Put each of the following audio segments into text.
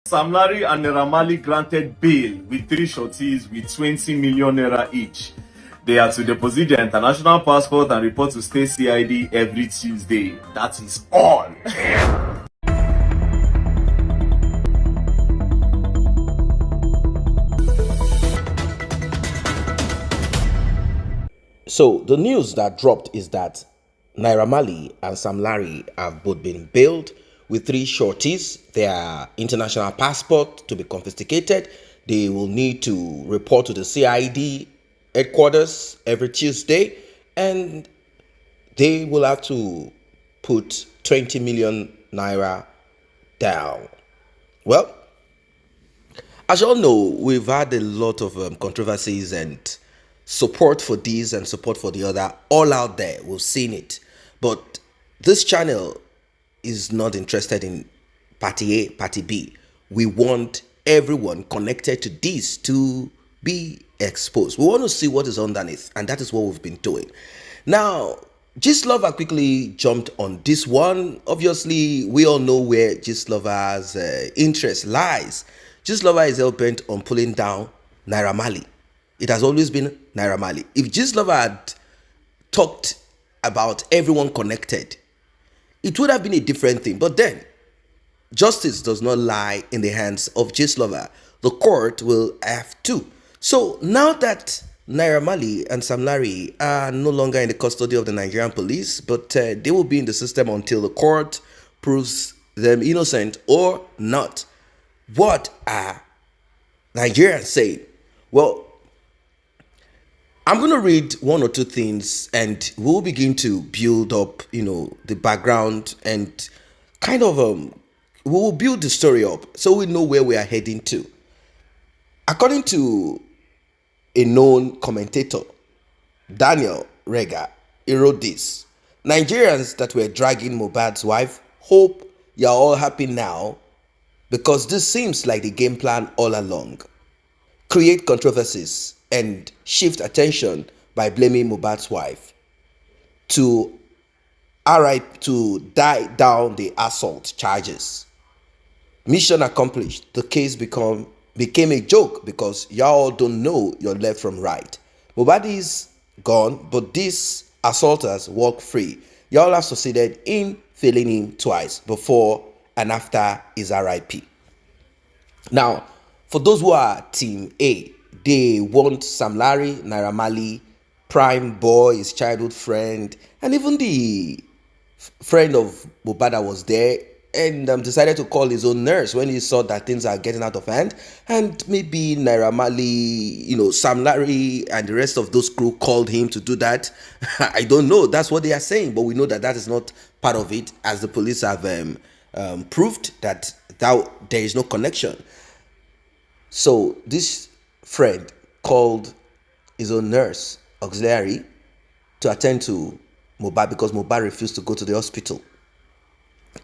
Sam Larry and Naira granted bail with 3 shorties with 20 million naira each. They are to deposit their international passport and report to state CID every Tuesday. That is all. So the news that dropped is that Naira and Sam Larry have both been bailed with 3 shorties. Their international passport to be confiscated. They will need to report to the CID headquarters every Tuesday, and they will have to put 20 million naira down. Well, as you all know, we've had a lot of controversies and support for this and support for the other all out there. We've seen it. But this channel is not interested in party A, party B. We want everyone connected to this to be exposed. We want to see what is underneath, and that is what we've been doing. Now, Gistlover quickly jumped on this one. Obviously, we all know where Gistlover's interest lies. Gistlover is hell bent on pulling down Naira. It has always been Naira. If Gistlover had talked about everyone connected, it would have been a different thing. But then, justice does not lie in the hands of Gistlover. The court will have to. So now that Naira and Sam Larry are no longer in the custody of the Nigerian police, but they will be in the system until the court proves them innocent or not. What are Nigerians saying? Well, I'm going to read 1 or 2 things and we'll begin to build up, the background and kind of, we will build the story up so we know where we are heading to. According to a known commentator, Daniel Rega, he wrote this: Nigerians that were dragging MOHBAD's wife, hope you're all happy now because this seems like the game plan all along. Create controversies and shift attention by blaming MOHBAD's wife to die down the assault charges. Mission accomplished. The case became a joke because y'all don't know your left from right. MOHBAD is gone, but these assaulters walk free. Y'all have succeeded in failing him twice, before and after his RIP. Now, for those who are Team A, they want Sam Larry, Naira, Prime Boy, his childhood friend, and even the friend of MOHBAD that was there, and decided to call his own nurse when he saw that things are getting out of hand. And maybe Naira, Sam Larry and the rest of those crew called him to do that. I don't know. That's what they are saying, but we know that that is not part of it, as the police have proved that there is no connection. So this friend called his own nurse auxiliary to attend to MOHBAD because MOHBAD refused to go to the hospital.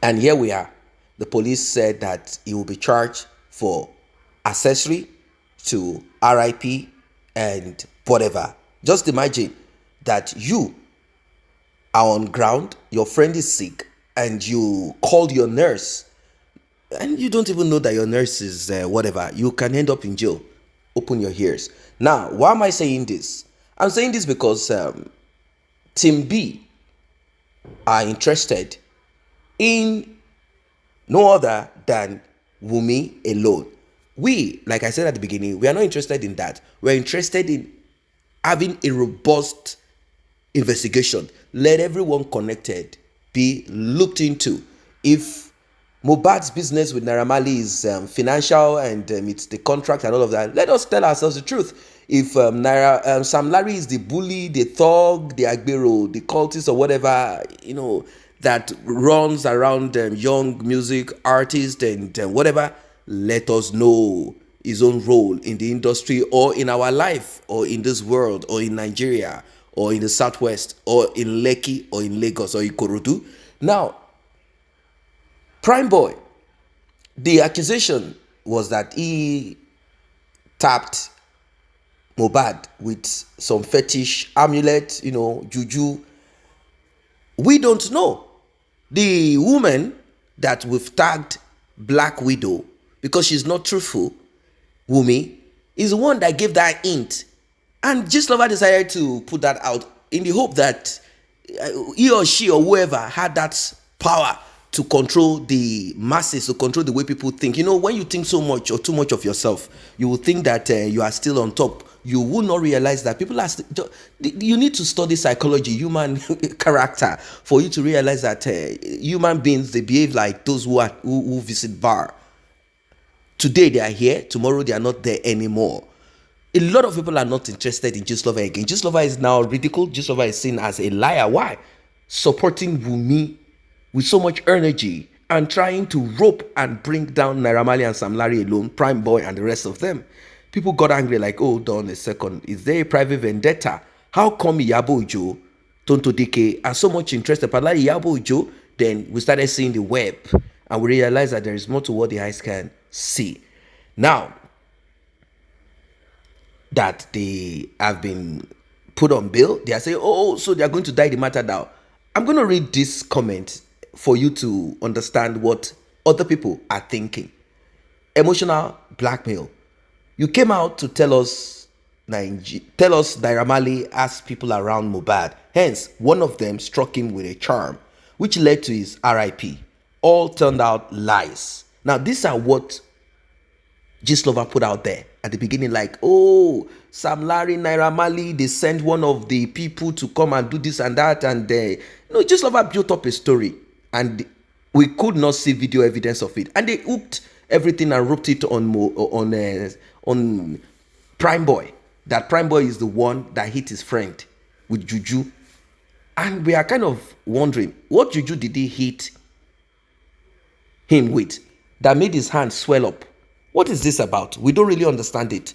And here we are. The police said that he will be charged for accessory to RIP and whatever. Just imagine that you are on ground, your friend is sick, and you called your nurse, and you don't even know that your nurse is whatever. You can end up in jail. Open your ears. Now, why am I saying this? I'm saying this because Team B are interested in no other than WUNMI alone. We, like I said at the beginning, we are not interested in that. We're interested in having a robust investigation. Let everyone connected be looked into. If MOHBAD's business with Naira is financial and it's the contract and all of that, let us tell ourselves the truth. If Sam Larry is the bully, the thug, the agbero, the cultist or whatever, that runs around young music artists and whatever, let us know his own role in the industry or in our life or in this world or in Nigeria or in the Southwest or in Lekki or in Lagos or Ikorodu. Now, Prime Boy, the accusation was that he tapped MOHBAD with some fetish amulet, juju. We don't know. The woman that we've tagged Black Widow because she's not truthful, Wunmi, is the one that gave that hint. And Gistlover decided to put that out in the hope that he or she or whoever had that power to control the masses, to control the way people think. You know, when you think so much or too much of yourself, you will think that you are still on top. You will not realize that people are you need to study psychology, human character, for you to realize that human beings, they behave like those who visit bar. Today they are here, tomorrow they are not there anymore. A lot of people are not interested in Gistlover again. Gistlover is now ridiculed. Gistlover is seen as a liar. Why? Supporting Wunmi with so much energy and trying to rope and bring down Naira Marley and Sam Larry alone, Prime Boy and the rest of them. People got angry like, oh, hold on a second. Is there a private vendetta? How come IYABO OJO, Tonto Dike are so much interested? But like IYABO OJO, then we started seeing the web and we realized that there is more to what the eyes can see. Now that they have been put on bail, they are saying, oh, so they are going to die the matter now. I'm going to read this comment for you to understand what other people are thinking. Emotional blackmail. You came out to tell us Naira Marley asked people around MOHBAD. Hence, one of them struck him with a charm, which led to his RIP. All turned out lies. Now, these are what Gistlover put out there at the beginning, like, oh, Sam Larry, Naira Marley, they sent one of the people to come and do this and that, and Gistlover built up a story, and we could not see video evidence of it, and they hooked everything and roped it on Prime Boy. That Prime Boy is the one that hit his friend with juju, and we are kind of wondering what juju did he hit him with that made his hand swell up. What is this about? We don't really understand it.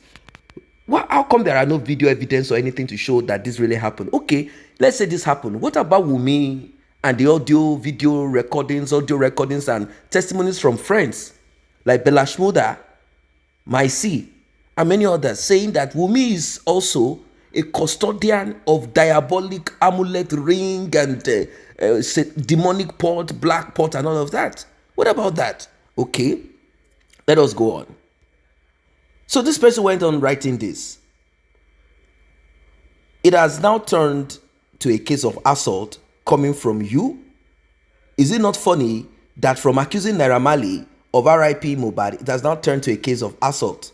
How come there are no video evidence or anything to show that this really happened? Okay, let's say this happened. What about Wunmi and the video recordings, and testimonies from friends like Bella Shmurda, Maisi, and many others saying that Wunmi is also a custodian of diabolic amulet ring and demonic pot, black pot, and all of that? What about that? Okay. Let us go on. So this person went on writing this. It has now turned to a case of assault coming from you. Is it not funny that from accusing Naira Marley of RIP MOHBAD, it has now turned to a case of assault?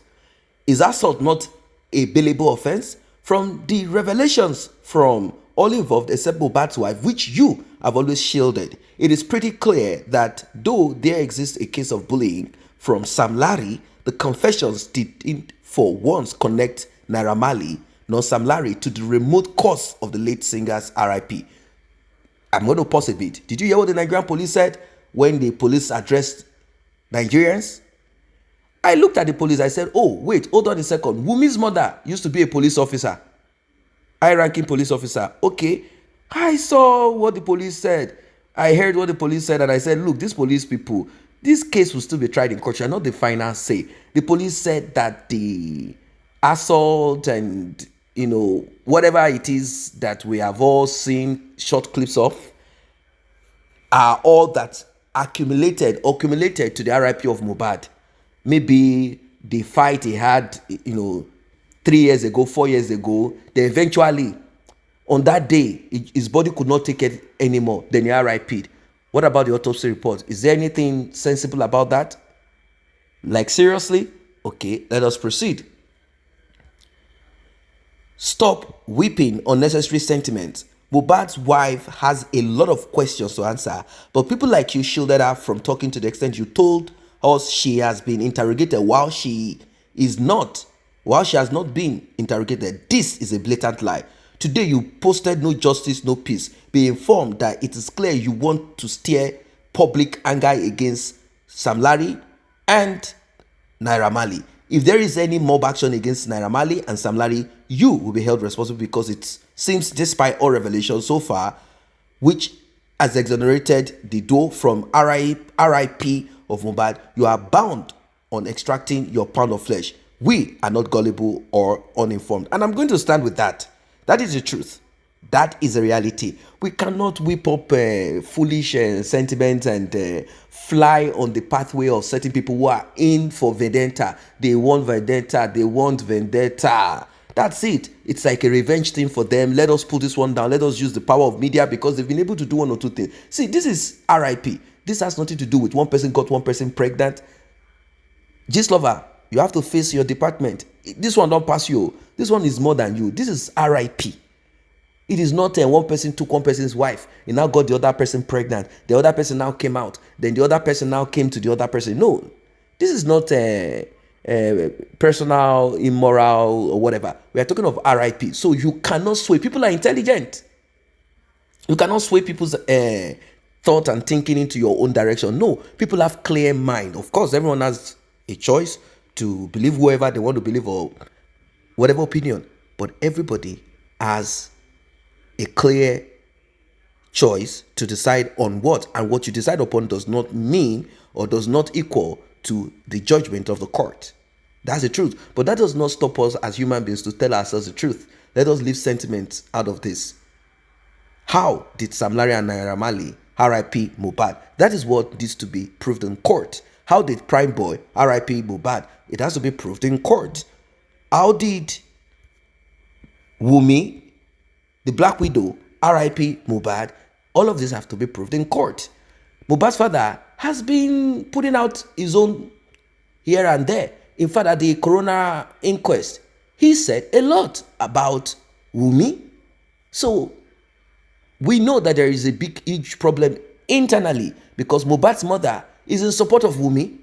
Is assault not a bailable offense? From the revelations from all involved except MOHBAD's wife, which you have always shielded, it is pretty clear that though there exists a case of bullying from Sam Larry, the confessions didn't for once connect Naira Marley nor Sam Larry to the remote cause of the late singer's RIP. I'm going to pause a bit. Did you hear what the Nigerian police said when the police addressed Nigerians? I looked at the police. I said, oh, wait, hold on a second. Wunmi's mother used to be a police officer, high-ranking police officer. Okay, I saw what the police said. I heard what the police said, and I said, look, these police people, this case will still be tried in court, not the final say. The police said that the assault and, whatever it is that we have all seen short clips of are all that accumulated to the RIP of MOHBAD. Maybe the fight he had, 3 years ago, 4 years ago, then eventually, on that day, his body could not take it anymore, then he RIP'd. What about the autopsy report? Is there anything sensible about that? Like, seriously? Okay, let us proceed. Stop weeping unnecessary sentiments. MOHBAD's wife has a lot of questions to answer, but people like you shielded her from talking to the extent you told us she has been interrogated while she has not been interrogated. This is a blatant lie. Today you posted no justice, no peace. Be informed that it is clear you want to stir public anger against Sam Larry and Naira Marley. If there is any mob action against Naira Marley and Sam Larry, you will be held responsible, because it seems, despite all revelations so far, which has exonerated the dough from RIP of MOHBAD, you are bound on extracting your pound of flesh. We are not gullible or uninformed, and I'm going to stand with that. That is the truth. That is a reality. We cannot whip up foolish sentiments and fly on the pathway of certain people who are in for vendetta. They want vendetta. They want vendetta. That's it. It's like a revenge thing for them. Let us pull this one down. Let us use the power of media because they've been able to do one or two things. See, this is RIP. This has nothing to do with one person got one person pregnant. Gist lover, you have to face your department. This one don't pass you. This one is more than you. This is RIP. It is not one person took one person's wife. He now got the other person pregnant. The other person now came out. Then the other person now came to the other person. No, this is not personal, immoral, or whatever. We are talking of RIP. So you cannot sway. People are intelligent. You cannot sway people's thought and thinking into your own direction. No, people have clear mind. Of course, everyone has a choice to believe whoever they want to believe or whatever opinion. But everybody has a clear choice to decide on what, and what you decide upon does not mean or does not equal to the judgment of the court. That's the truth. But that does not stop us as human beings to tell ourselves the truth. Let us leave sentiments out of this. How did Sam Larry and Naira Marley, RIP MOHBAD? That is what needs to be proved in court. How did Prime Boy, RIP MOHBAD? It has to be proved in court. How did WUNMI, the Black Widow, RIP MOHBAD? All of this have to be proved in court. Mohbad's father has been putting out his own here and there. In fact, at the coroner inquest, he said a lot about WUNMI. So we know that there is a big, huge problem internally because Mohbad's mother is in support of WUNMI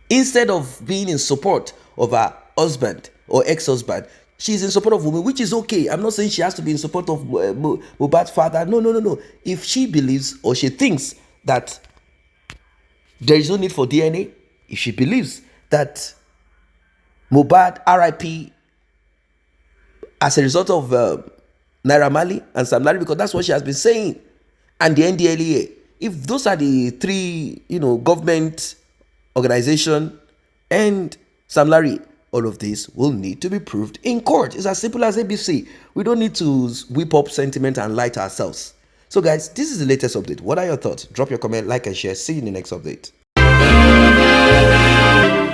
instead of being in support of her husband or ex-husband. She's in support of WUNMI, which is okay. I'm not saying she has to be in support of Mohbad's father. No. If she believes or she thinks that there is no need for DNA, if she believes that Mohbad, RIP, as a result of Naira Marley and Sam Larry, because that's what she has been saying, and the NDLEA, if those are the three, government organization and Sam Larry, all of this will need to be proved in court. It's as simple as ABC. We don't need to whip up sentiment and lie to ourselves. So guys, this is the latest update. What are your thoughts? Drop your comment, like and share. See you in the next update.